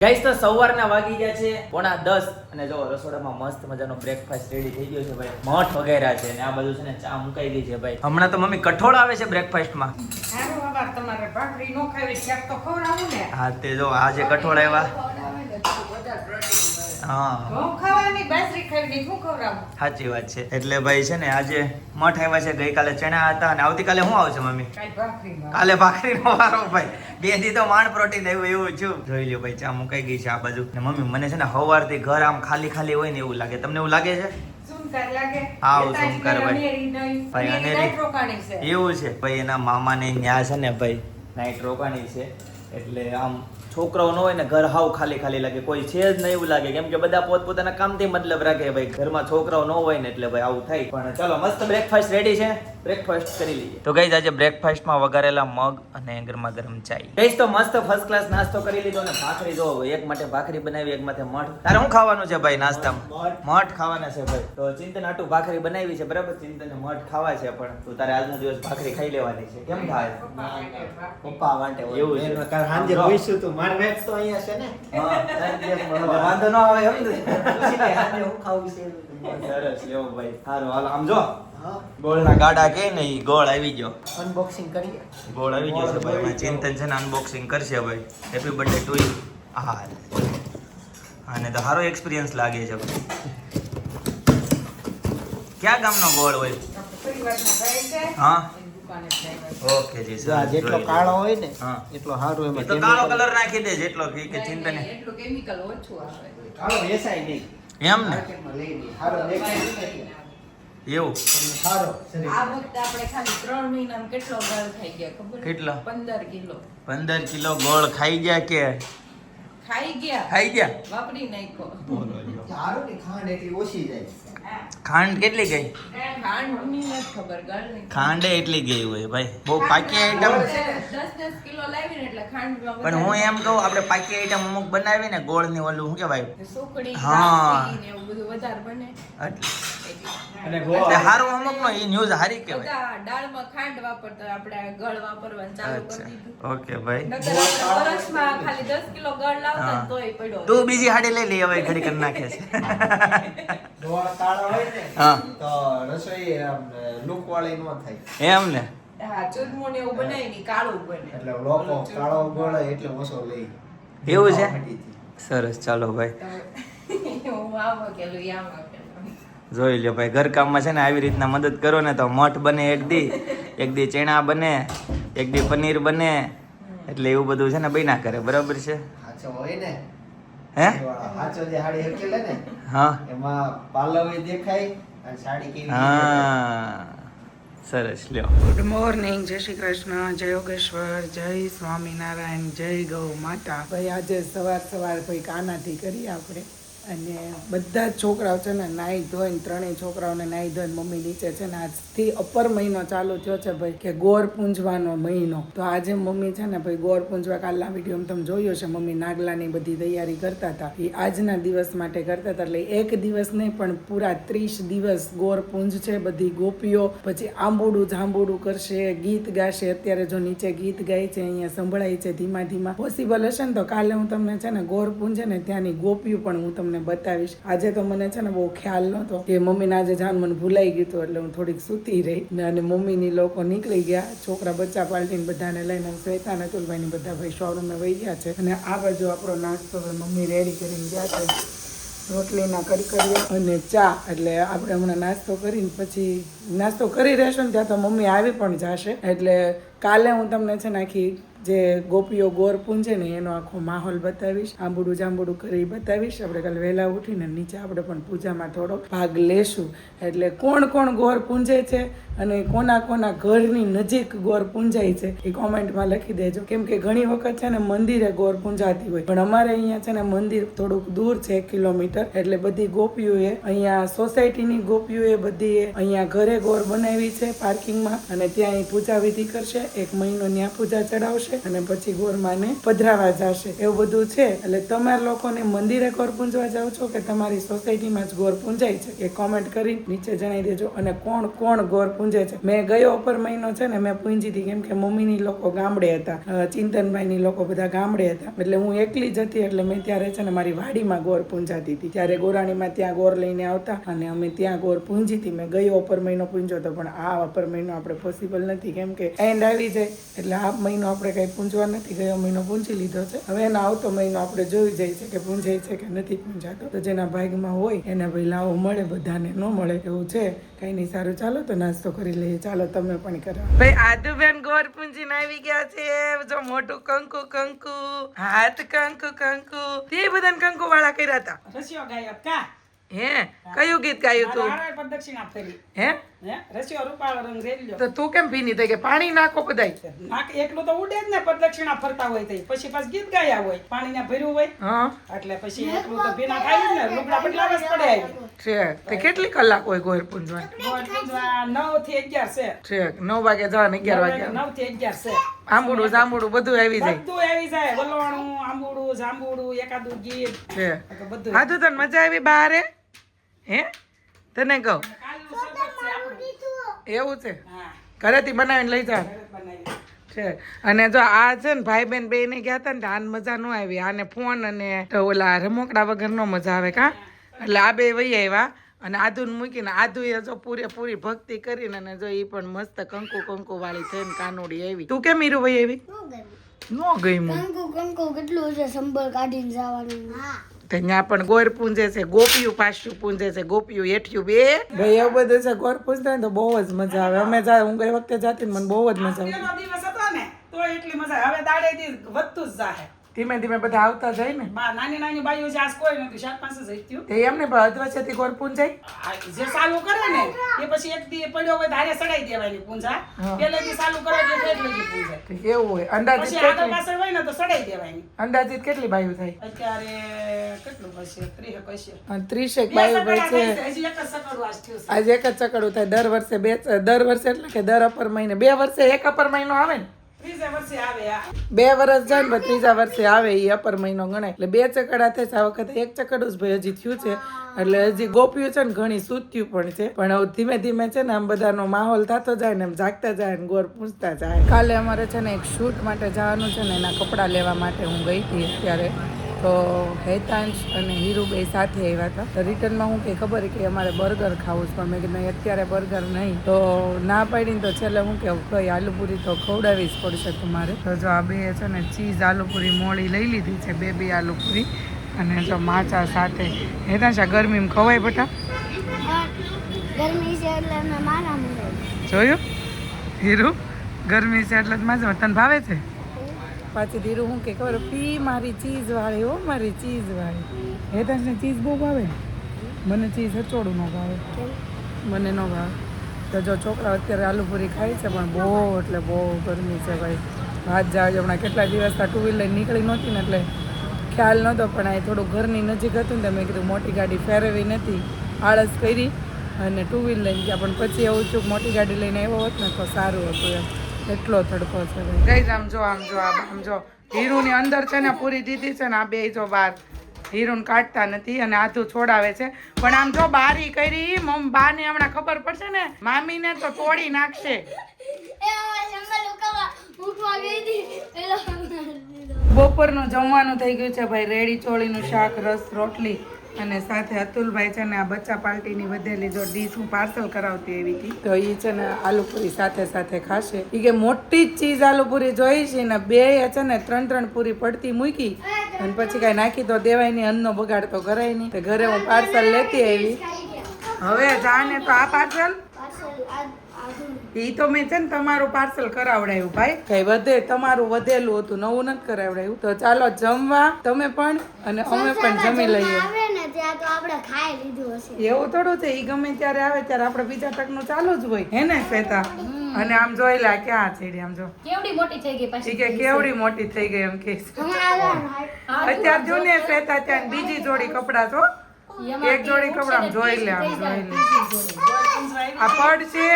Guys તો સવારના વાગી ગયા છે 9:30 અને જો રસોડામાં મસ્ત મજાનો બ્રેકફાસ્ટ રેડી થઈ ગયો છે ભાઈ. મઠ વગેરે છે અને આ બધું છે ને ચા મુકાઈ ગઈ છે ભાઈ. હમણાં તો મમ્મી કઠોળ આવે છે બ્રેકફાસ્ટમાં. તમારે ભાખરી નો ખાવી ક્યાંક તો ખવડાવું ને. હા તે જો આજે કઠોળ આવ્યા. હા ઘઉં ખાવાની બાજરી ખાવી શું ખવડાવું. સાચી વાત છે. એટલે ભાઈ છે ને આજે મઠ આવ્યા છે, ગઈકાલે ચણા હતા અને આવતીકાલે શું આવશે મમ્મી? કાલે ભાખરીનો વારો ભાઈ. બે દી તો માંડ પ્રોટીન આવ્યું એવું છું. જોઈ લ્યો ભાઈ, ચા મુકાઈ ગઈ છે આ બાજુ. ને મમ્મી મને છે ને સવારથી ઘર આમ ખાલી ખાલી હોય ને એવું લાગે. તમને એવું લાગે છે? એવું છે ભાઈ. એના મામા ને ન્યા છે ને ભાઈ નાઈટ રોકાણી છે એટલે આમ છોકરાઓ ન હોય ને ઘર હાવ ખાલી ખાલી લાગે. કોઈ છે જ નહીં એવું લાગે, કેમ કે બધા પોતપોતાના કામથી મતલબ રાખે ભાઈ. ઘરમાં છોકરાઓ ન હોય ને એટલે ભાઈ આવું થાય. પણ ચાલો મસ્ત બ્રેકફાસ્ટ રેડી છે, બ્રેકફાસ્ટ કરી લઈએ. તો ગાઈસ આજે બ્રેકફાસ્ટમાં વઘારેલા મગ અને ગરમા ગરમ ચાય. ગાઈસ તો મસ્ત ફર્સ્ટ ક્લાસ નાસ્તો કરી લીધો ને ભાખરી જો એક માટે ભાખરી બનાવી, એક માટે મઠ. તારે શું ખાવાનું છે ભાઈ નાસ્તામાં? મઠ ખાવાના છે ભાઈ. તો ચિંતન આટું ભાખરી બનાવી છે બરાબર, ચિંતન મઠ ખાવા છે. પણ તું તારે આજનો દિવસ ભાખરી ખાઈ લેવાની છે. કેમ થાય? પપ્પા માટે એવું છે. સાંજે જોઈશું તું માર વેચ તો અહીંયા છે ને. વાંધો ન આવે એમ ને. સાંજે હું ખાવું છે. સરસ લેવો ભાઈ. સારું હાલ આમ જો ગોળના ગાડા કે ને ઈ ગોળ આવી ગયો. અનબોક્સિંગ કરીએ. ગોળ આવી ગયો છે ભાઈ. ચિંતન છે ને અનબોક્સિંગ કરશે ભાઈ. Happy birthday to you. હા આને તો સારો એક્સપિરિયન્સ લાગે છે ભાઈ. ક્યાં ગામનો ગોળ હોય? હા ઓકે જી સર. જેટલો કાળો હોય ને હા એટલો સારું એમાં. તો કાળો કલર નાખી દે જેટલો કે ચિંતન એટલું કેમિકલ ઓછું આવે. કાળો વેચાય નહીં. એમ ને માર્કેટમાં લઈ લઈએ. સારો દેખાય ને એવું. સારો આ વખતે આપણે ખાલી 3 મહિનામાં કેટલો ગળ ખાઈ ગયા ખબર? કેટલો? 15 કિલો 15 કિલો ગોળ ખાઈ ગયા કે ખાઈ ગયા, ખાઈ ગયા? વાપરી નાખ્યો. સારું ને ખાંડ એટલી ઓછી જાય. ખાંડ કેટલી ગઈ? ખાંડની નથી ખબર, ગળની. ખાંડે એટલી ગઈ હોય ભાઈ. બહુ પાકી આઈટમ. 10 કિલો લાવીને એટલે ખાંડમાં પણ હું એમ કહું આપણે પાકી આઈટમ અમુક બનાવી ને ગોળ ની ઓલું શું કહેવાય? સુકડી, હા. કાચી ને એવું બધું વધારે બને. એટલે અને એટલે હારું અમુક નો એ ન્યૂઝ હારી કહેવાય. બધા દાળમાં ખાંડ વાપરતા, આપણે ગળ વાપરવાનું ચાલુ કરી દીધું. ઓકે ભાઈ. નકર આપણે વરસમાં ખાલી 10 કિલો ગળ લાવતા ને તોય પડ્યો. તું બીજી હાડી લઈ લે હવે ઘડી કરી નાખે છે. ગોળ કાળો હોય ને હા તો રસોઈ લુક વાળી ન થાય. એમ ને. હા, ચૂરમું ને એવું બનાય ને કાળું બને. એટલે લોકો કાળો ગોળ એટલે ઓછો લઈ. એવું છે? હટીથી. સરસ ચાલો ભાઈ. હું આમ કેલું આમ કેલું. જોઈ લ્યો ભાઈ, ઘરકામમાં છે ને આવી રીતના મદદ કરો ને તો મઠ બને એક દી ચણા બને, એક દી પનીર બને. એટલે એવું બધું છે ને બન્યા કરે. બરાબર છે? હાચો હોય ને હે? હાચો જે હાડી હકેલે ને હા એમાં પાલવે દેખાય અને સાડી કેવી હા સરસ લ્યો. ગુડ મોર્નિંગ, જય શ્રી કૃષ્ણ, જય યોગેશ્વર, જય સ્વામિનારાયણ, જય ગૌ માતા. ભાઈ આજે સવાર ભાઈ કાનાથી કરીએ આપણે. અને બધા જ છોકરાઓ છે ને નાહી ધોઈને, ત્રણેય છોકરાઓને નાહી ધોઈને મમ્મી નીચે છે ને આજથી અપર મહિનો ચાલુ થયો છે ભાઈ કે ગોળ પૂંજવાનો મહિનો. તો આજે મમ્મી છે ને ભાઈ ગોળ પૂંજવા, કાલના વિડીયો તમે જોયો છે, મમ્મી નાગલાની બધી તૈયારી કરતા હતા. એ આજના દિવસ માટે કરતા હતા. એટલે એક દિવસ નહીં પણ પૂરા 30 દિવસ ગોળ પૂંજ છે. બધી ગોપીઓ પછી આંબોડું જાંબોડું કરશે, ગીત ગાશે. અત્યારે જો નીચે ગીત ગાય છે, અહીંયા સંભળાય છે ધીમા ધીમા. પોસિબલ હશે ને તો કાલે હું તમને છે ને ગોળ પૂંજે ને ત્યાંની ગોપીઓ પણ હું તમને બતાવીશ. આજે તો મને છે ને બહુ ખ્યાલ નહોતો કે મમ્મીને આજે જાણ મને ભૂલાઈ ગયું હતું, એટલે હું થોડીક સૂતી રહી. અને મમ્મીની લોકો નીકળી ગયા, છોકરા બચ્ચા પાલટીને બધાને લઈને શ્વેતા ને અતુલભાઈની બધા ભાઈ શોરૂમે વહી ગયા છે. અને આ બાજુ આપણો નાસ્તો મમ્મી રેડી કરીને ગયા છે, રોટલીના કડકડિયા અને ચા. એટલે આપણે હમણાં નાસ્તો કરીને પછી નાસ્તો કરી રહેશું ને ત્યાં તો મમ્મી આવી પણ જશે. એટલે કાલે હું તમને છે ને આખી જે ગોપીઓ ગોળ પૂંજે ને એનો આખો માહોલ બતાવીશ, આંબુડું જાંબુડું કરી બતાવીશ. આપણે કાલે વહેલા ઉઠીને નીચે આપણે પણ પૂજામાં થોડો ભાગ લેશું. એટલે કોણ કોણ ગોળ પૂંજે છે અને કોના ઘરની નજીક ગોળ પૂંજાય છે એ કોમેન્ટમાં લખી દેજો. કેમ કે ઘણી વખત છે ને મંદિરે ગોળ પૂંજાતી હોય, પણ અમારે અહીંયા છે ને મંદિર થોડુંક દૂર છે, 1 કિલોમીટર. એટલે બધી ગોપીઓએ અહીંયા સોસાયટીની ગોપીઓએ બધી અહીંયા ઘરે ગોળ બનાવી છે પાર્કિંગમાં, અને ત્યાં પૂજા વિધિ કરશે. 1 મહિનો ત્યાં પૂજા ચડાવશે આવશે અને પછી ગોરમાને પધરાવા જશે એવું બધું છે. એટલે તમારા લોકોને મંદિરે ગોર પૂંજવા જાવ છો કે તમારી સોસાયટીમાં જ ગોર પૂંજાય છે એ કોમેન્ટ કરી નીચે જણાવી દેજો. અને કોણ કોણ ગોર પૂંજે છે. મેં ગયો અપર મહિનો છે ને મેં પૂંજી હતી કેમ કે મમ્મીની લોકો ગામડે હતા, ચિંતનભાઈની લોકો બધા ગામડે હતા એટલે હું એકલી જ હતી. એટલે મેં ત્યારે છે ને મારી વાડીમાં ગોર પૂંજાતી હતી. ત્યારે ગોરાણીમાં ત્યાં ગોર લઈને આવતા અને અમે ત્યાં ગોર પૂંજી હતી. મેં ગયો અપર મહિનો પૂંજ્યો હતો પણ આ અપર મહિનો આપણે પોસિબલ નથી કેમ કે એન્ડ આવી જાય એટલે આ મહિનો આપણે કઈ પૂંજવા નથી. ગયો મહિનો પૂંજી લીધો છે. હવે એનો આવતો મહિનો આપણે જોઈ જાય છે કે પૂંજાય છે કે નથી પૂંજાતો. તો જેના ભાગમાં હોય એને ભાઈ લાવો મળે, બધાને ન મળે એવું છે. કઈ નહીં, સારું ચાલો તો નાસ્તો કરી લઈએ. ચાલો તમે પણ કરો. ભાઈ આદુબેન ગોર પૂંજીને આવી ગયા છે. જો મોટું કંકુ કંકુ, હાથ કંકુ કંકુ. તે બધાને કંકુ વાળા કર્યા હતા. રસિયો ગાયો કા હે કયું ગીત ગાયું તું? મારા પ્રદક્ષિણા ફેરી હે રસિયો રૂપાળો રંગ રેલ્યો તો તું કેમ ભીની થઈ ગઈ? પાણી નાખો બધાય. નાક એકલું તો ઉડે જ ને પ્રદક્ષિણા ફરતા હોય તો પછી પાછું ગીત ગાયા હોય, પાણી ને ભર્યું હોય હા એટલે પછી એકલું તો ભીના થાય ને લુગડા બદલાવા જ પડે આવી. છે તે કેટલી કલાક હોય ગોર પૂંજવા? ગોળ પૂજવા 9 થી 11 છે. છે 9 વાગે જવા ને 11 વાગે 9 થી 11 છે. આંબુડું જાંબુડું બધું આવી જાય બધું આવી જાય, વલોણું, આંબુડું, જાંબુડું, એકાદું ગીત છે. બધું. હા તો તને મજા આવી બારે? હે તને કહું કાલનું શરબત છે આપણું. એવું છે? હા, ઘરેથી બનાવીને લઈ જા ઘરે બનાવી. છે. અને જો આ છે ને ભાઈ બેન બે ને ગયા હતા ને આને મજા ન આવી. આને ફોન અને ઓલા રમકડા વગર નો મજા આવે કા. એટલે આ બે વહી આવ્યા અને આધુને મૂકીને આધુએ જો પૂરેપૂરી ભક્તિ કરીને અને જો એ પણ મસ્ત કંકુ કંકુ વાળી થઈને કાનોડી આવી. તું કેમ હીરું વહી આવી? નો ગઈ કંકુ કેટલું છે સંભળ કાઢીને જવાનું. ત્યાં પણ ગોર પૂંજે છે, ગોપિયું પાછું પૂંજે છે, ગોપિયું હેઠિયું બે ભાઈ એવું બધું છે. ગોર પૂંજતા ને તો બહુ જ મજા આવે. અમે હું ગઈ વખતે જાતી ને મને બહુ જ મજા આવે. પેલો દિવસ હતો ને તો એટલી મજા આવે. હવે દાડેથી વધતું જ જાહે. ધીમે ધીમે બધા આવતા જાય ને. બા નાની નાની બાઈઓ છે આજ કોઈ નથી, 4-5 જ થયું. તે એમને અધવચ્ચેથી ગોર પૂંજાય. આ જે ચાલુ કરે ને એ પછી એક દી પડ્યો હોય ધારે સડાઈ દેવાની પૂંજા. પેલેથી ચાલુ કરો એટલે એટલી પૂંજાય. એવું હોય. અંદાજિત પછી આગળ કેટલી પાછળ હોય ને તો સડાઈ દેવાની. અંદાજિત કેટલી બાયું થાય? અત્યારે કેટલું હશે? 30 હશે. 30 બે બાયું સકડા છે. થાય છે. હજી એક જ સકડું આજ થયું છે. આજે એક જ ચકડું થાય. દર વર્ષે એટલે કે દર અપર મહિને 2 વર્ષે એક અપર મહિનો આવે ને. 30 વર્ષે આવે આ. 2 વર્ષ જાય ને 3જા વર્ષે આવે એ અપર મહિનો ગણાય. એટલે 2 ચકડા થાય છે. આ વખતે એક ચકડું જ ભાઈ હજી થયું છે. એટલે હજી ગોપ્યું છે ને ઘણી સૂત્યું પણ છે. પણ હવે ધીમે ધીમે છે ને આમ બધાનો માહોલ થતો જાય ને એમ જાગતા જાય ને ગોર પૂછતા જાય. કાલે અમારે છે ને એક શૂટ માટે જવાનું છે ને એના કપડાં લેવા માટે હું ગઈ હતી અત્યારે. તો હેતાંશ અને હીરુભાઈ સાથે આવ્યા હતા. તો રિટર્નમાં હું કે ખબર કે અમારે બર્ગર ખાવું છે પણ મેં કીધું નહીં અત્યારે બર્ગર નહીં. તો ના પાડીને તો છેલ્લે હું કે કઈ આલુપુરી તો ખવડાવવી જ પડશે તમારે. તો જો આ બે છે ને ચીઝ આલુપુરી મોળી લઈ લીધી છે, બે આલુપુરી અને જો માચા સાથે. હેતાંશ આ ગરમીમાં ખવાય બટા? ગરમી છે એટલે અમે મારા મળે. જોયું હીરુ? ગરમી છે એટલે જ માજા. તને ભાવે છે? પાછી ધીરું હું કે ખબર પી મારી ચીઝ વાળી હો, મારી ચીઝ વાળી. હેતાંશને ચીઝ બહુ ભાવે ને? મને ચીઝ હચોડું ન ભાવે, મને ન ભાવે. તો જો છોકરા અત્યારે આલુપુરી ખાય છે પણ બહુ એટલે બહુ ગરમી છે ભાઈ. હાથ જાય હમણાં કેટલા દિવસ ટુ વ્હીલર નીકળી નહોતી ને એટલે ખ્યાલ નહોતો. પણ આ થોડું ઘરની નજીક હતું ને મેં કીધું મોટી ગાડી ફેરવી નથી, આળસ કરી અને ટુ વ્હીલર લઈને ગયા. પણ પછી એવું છું મોટી ગાડી લઈને આવ્યો હોત ને તો સારું હતું એમ. એટલો તડકો છે ગઈ. આમ જો આમ જો હીરુની અંદર છે ને પૂરી દીધી છે ને આ બે જો બહાર હીરુને કાઢતા નથી અને આધું છોડાવે છે. પણ આમ જો બારી કરી બા ને હમણાં ખબર પડશે ને મામીને તો તોડી નાખશે. બપોરનું જમવાનું થઈ ગયું છે ભાઈ. રેડી ચોળીનું શાક, રસ, રોટલી અને સાથે અતુલભાઈ છે ને આ બચ્ચા પાર્ટીની વધેલી જો ડીશ હું પાર્સલ કરાવતી એવી હતી તો એ છે ને આલુપુરી સાથે સાથે ખાશે. એ કે મોટી જ ચીઝ આલુપુરી જોઈ છે ને બે છે ને 3 પૂરી પડતી મૂકી અને પછી કાંઈ નાખી તો દેવાય નહીં, અન્નનો બગાડ તો કરાય નહીં. તો ઘરે હું પાર્સલ લેતી આવી. હવે જાને તો આ પાર્સલ ઈ તો મેં છે ને તમારું પાર્સલ કરાવડાયું ભાઈ. કઈ વધે તમારું વધેલું હતું, નવું નથી કરાવડાયું. તો ચાલો જમવા તમે પણ અને અમે પણ જમી લઈએ. એવું થોડું છે, ઈ ગમે ત્યારે આવે ત્યારે આપણે બીજા તકનું ચાલુ જ હોય હે ને શ્વેતા? અને આમ જોઈ લે ક્યાં છે આમ જો કેવડી મોટી થઈ ગઈ પાછી. કે કેવડી મોટી થઈ ગઈ એમ કે અત્યારે જો ને શ્વેતા ત્યાં બીજી જોડી કપડા છો, એક જોડી કપડા જોઈ લે આમ જોઈ લે. આ પડ છે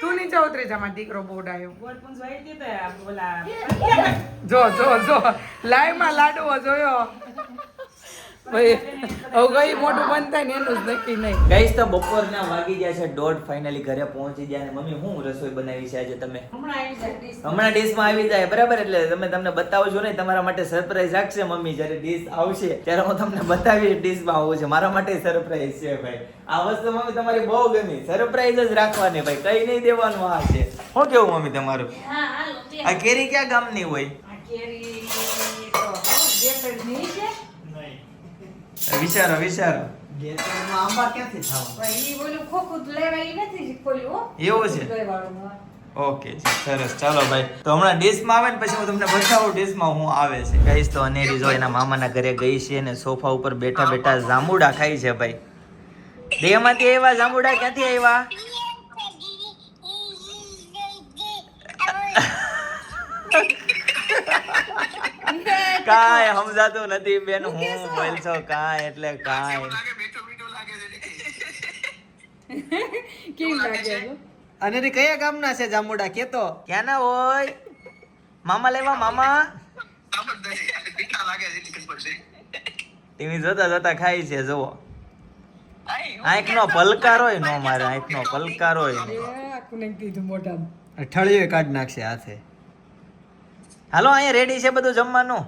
તું નીચે ઉતરી જા, મારો દીકરો બહુ ડાયો. ગોળ પૂંજવા આવી હતી તો બોલા જો લાઈવ માં લાડવો જોયો ભાઈ. હવે કઈ મોટું બંધ થાય ને એનું જ નક્કી નહીં. ગાઈસ તો બપોરના વાગી ગયા છે 1:30 ફાઇનલી ઘરે પહોંચી ગયા. અને મમ્મી હું રસોઈ બનાવી છે આજે તમે? હમણાં આવી જાય dish. હમણાં ડીશમાં આવી જાય બરાબર, એટલે તમને બતાવજો ને, તમારા માટે સરપ્રાઈઝ રાખશે મમ્મી. જ્યારે ડીશ આવશે ત્યારે હું તમને બતાવીશ ડીશમાં આવું છે. મારા માટે સરપ્રાઈઝ છે ભાઈ. આ વસ્તુ મમ્મી તમારી બહુ ગમી. સરપ્રાઈઝ જ રાખવાની ભાઈ, કઈ નહીં દેવાનું. આ છે શું કેવું મમ્મી તમારું? હા, હાલો, તે. આ કેરી ક્યાં ગામની હોય? આ કેરી તો જેસરની છે. વિચારો ગેસરમાં આંબા ક્યાંથી થવા? પણ ઈ ઓલું ખોખું જ લેવાય નથી ખોલ્યું, હો. એવું છે? દહીંવાળું, હા. ઓકે સરસ. ચાલો ભાઈ, તો હમણાં ડીશમાં આવે ને પછી હું તમને બતાવું ડીશમાં હું આવે છે. ગાઈસ તો અનેરી જો એના મામાના ઘરે ગઈ છે ને સોફા ઉપર બેઠા બેઠા જાંબુડા ખાઈ છે ભાઈ. દેહમાંથી આવ્યા જાંબુડા? ક્યાંથી આવ્યા? કાંઈ સમજાતું નથી બેન, હું બોલ છો કાંઈ એટલે કાંઈ. કેવું લાગે છે? અને કયા ગામના છે જાંબુડા કેતો? ક્યાં ના હોય? મામા લેવા મામા. ટીવી જોતા જોતા ખાઈ છે જુઓ. આંખનો પલકાર હોય નો મારે, આંખનો પલકાર હોય. આખું નાખી દીધું મોઢામાં. ઠળિયો કાઢ નાખશે હાથે. હાલો અહીંયા રેડી છે બધું જમવાનું.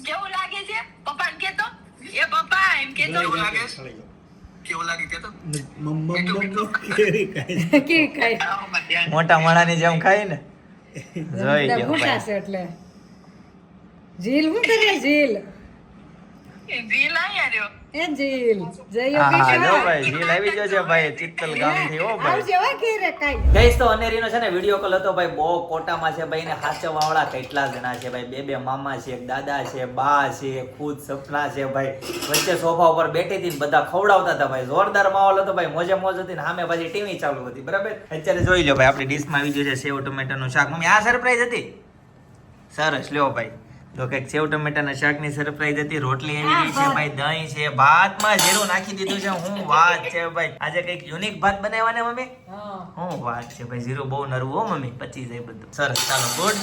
કેવું લાગે છે પપ્પા ને કેતો એ પપ્પા એમ કેતો કેવું લાગે કેતો કેવી ખાય? મોટા માણાની જેમ ખાઈ ને જોઈ લ્યો મોટા ભાઈ. છે એટલે. ઝીલ હું કરે ઝીલ? જી લાયા રહ્યો એ ઝીલ. જય હા જો યોગેશ્વર. ભાઈ જીલ આવી ગયો છે ભાઈ ચિત્તલ ગામથી. ઓ ભાઈ આવજે હો ઘેરે કાંઈ. ગઈસ તો અનેરીનો છે ને વિડીયો કોલ હતો ભાઈ, બહુ કોટામાં છે ભાઈ. ને હાચવાવાળા કેટલા જણા છે ભાઈ, બે મામા છે, એક દાદા છે, બા છે, ખુદ સપના છે ભાઈ. વચ્ચે સોફા ઉપર બેઠી હતી ને બધા ખવડાવતા હતા ભાઈ. જોરદાર માહોલ હતો ભાઈ, મોજે મોજ હતી. ને સામે પાછી ટીવી ચાલુ હતી બરાબર. અત્યારે જોઈ લો ભાઈ, આપણી ડીશમાં આવી ગયું છે સેવ ટમેટાનું શાક. મમ્મી આ સરપ્રાઈઝ હતી? સરસ લ્યો ભાઈ. તો કંઈક સેવ ટમેટાના શાકની સરપ્રાઈઝ હતી. રોટલી આવી ગઈ છે ભાઈ, દહીં છે, ભાતમાં જીરું નાખી દીધું છે. હું વાત છે ભાઈ, આજે કંઈક યુનિક ભાત બનાવવા ને મમ્મી? હું વાત છે ભાઈ, જીરું બહુ નરવું હો મમ્મી, પચી જાય બધું. સરસ ચાલો ગુડ.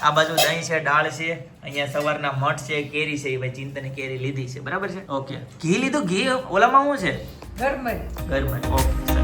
આ બાજુ દહીં છે, દાળ છે, અહીંયા સવારના મઠ છે, કેરી છે. એ ભાઈ ચિંતને કેરી લીધી છે બરાબર છે. ઓકે ઘી લીધું? ઘી ઓલામાં શું છે? ઘરમાં જ. ઘરમાં. ઓકે